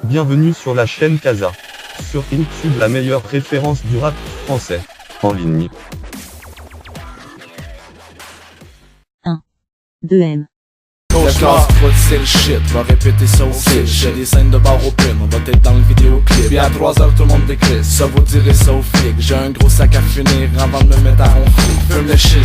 Bienvenue sur la chaîne Casa. Sur YouTube, la meilleure référence du rap français en ligne. 1, 2M. D'accord, c'est le shit, va répéter ça aussi. J'ai des scènes de bar au prime, on va être dans le vidéoclip. Puis à 3h tout le monde décrit, ça vous dirait ça au flic. J'ai un gros sac à finir avant de me mettre à ronfler. Fume le shiznit,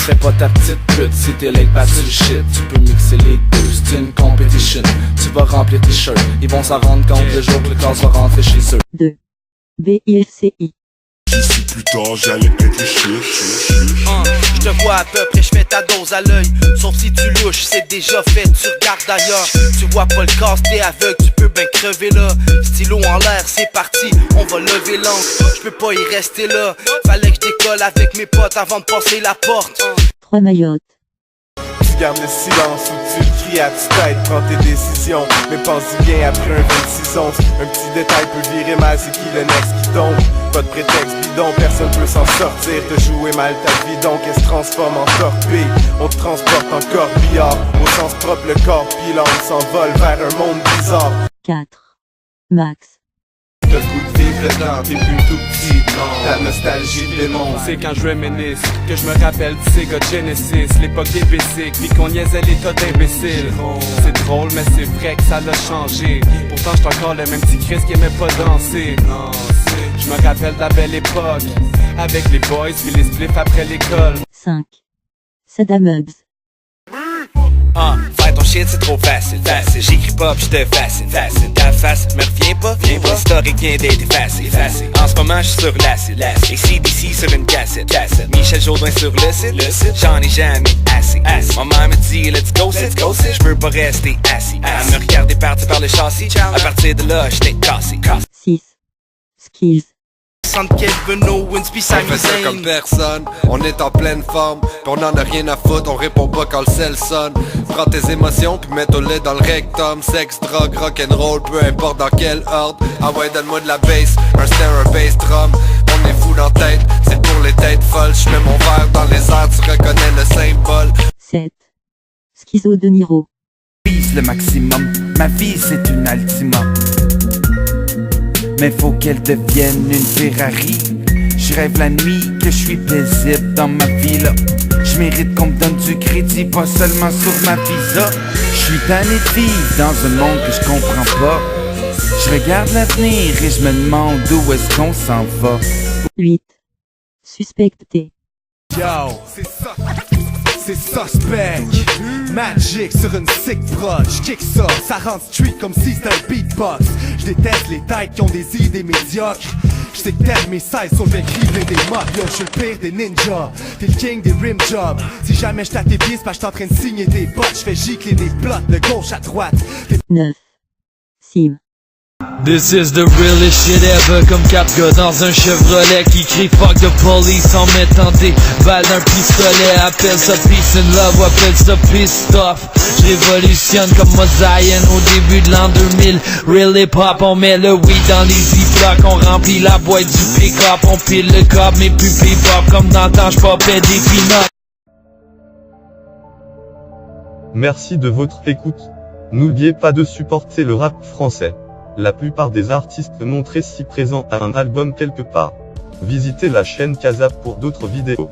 c'est pas ta petite pute. Si t'es late, bah tu le shit. Tu peux mixer les deux, c'est une competition. Tu vas remplir tes shirts, ils vont s'en rendre compte le jour que le corps va rentrer chez eux. 2. BILCI. D'ici plus tard, j'allais être le shit. Je te vois à peu près, je fais ta dose à l'œil. Sauf si tu louches, c'est déjà fait, tu regardes ailleurs. Tu vois pas le casse, t'es aveugle, tu peux ben crever là. Stylo en l'air, c'est parti, on va lever l'encre. Je peux pas y rester là, fallait que je décolle avec mes potes avant de passer la porte. 3 Mayotte. Tu gardes le silence ou tu le cries à tue-tête, prends tes décisions, mais pense-y bien après un 26 onces. Un petit détail peut virer mal, c'est qui le next qui tombe. Pas de prétexte bidon, personne peut s'en sortir. T'as joué mal ta vie, donc elle se transforme en torpille. On te transporte en corbillard, au sens propre le corps pilant. On s'envole vers un monde bizarre. 4. Max. T'as le goût de vivre le temps, t'es plus tout petit. Ta nostalgie démon. C'est quand je reminisce que je me rappelle du Sega Genesis, l'époque des basics, puis qu'on niaisait les tas d'imbéciles. C'est drôle, mais c'est vrai que ça l'a changé. Pourtant j'suis encore le même petit Chris qui aimait pas danser. Je me rappelle de la belle époque, avec les boys puis les spliffs après l'école. 5. Saddam Hubbs. Faire ton shit c'est trop facile, j'écris pas pis j'te fascine, ta face me revient pas, l'historique vient d'être effacé, en ce moment j'suis sur l'acide, et CDC sur une cassette, Michel Jourdain sur le site, j'en ai jamais assez, maman me dit let's go sit, j'peux pas rester assis, elle me regardait partir par le châssis, à partir de là j'étais cassé. 6. Skills. Kevin Owens pis Sami On fait ça comme personne, on est en pleine forme, pis on en a rien à foutre, on répond pas quand le sel sonne. Prends tes émotions pis mets-les dans le rectum, sexe, drogue, rock'n'roll, peu importe dans quel ordre. Ah ouais, donne-moi de la bass, un snare, un bass drum. On est fou dans la tête, c'est pour les têtes folles. J'mets mon verre dans les airs, tu reconnais le symbole. 7. Schizo de Niro. Vise le maximum, ma vie c'est une Altima. Mais faut qu'elle devienne une Ferrari. Je rêve la nuit que je suis paisible dans ma villa. Je mérite qu'on me donne du crédit, pas seulement sur ma visa. Je suis tanné de vivre dans un monde que je comprends pas. Je regarde l'avenir et je me demande où est-ce qu'on s'en va. 8. Suspecté. Yo, c'est suspect. Magic sur une sick prod. J'kick ça rend street comme si c'était un beatbox. J'déteste les têtes qui ont des idées médiocres. J'sais que t'aimes mes 16 sont bien criblés des mobs. Yo, j'suis le pire des ninjas. T'es le king des rim jobs. Si jamais j't'ai tes pieds, c'est parce que j'suis en train de signer des bottes. J'fais gicler des plots de gauche à droite. 9. Sim. This is the realest shit ever. Comme 4 gars dans un Chevrolet qui crie fuck the police en mettant des balles d'un pistolet. Appelle ça peace and love ou appelle ça pissed off. J'révolutionne comme Mosaïen au début de l'an 2000. Real hip hop, on met le weed dans les ziplocs. On remplit la boîte du pick-up. On pile le cob, mais plus bebop. Comme dans le temps, j'popais des peanuts. Merci de votre écoute. N'oubliez pas de supporter le rap français. La plupart des artistes montrés ci présents à un album quelque part. Visitez la chaîne Casa pour d'autres vidéos.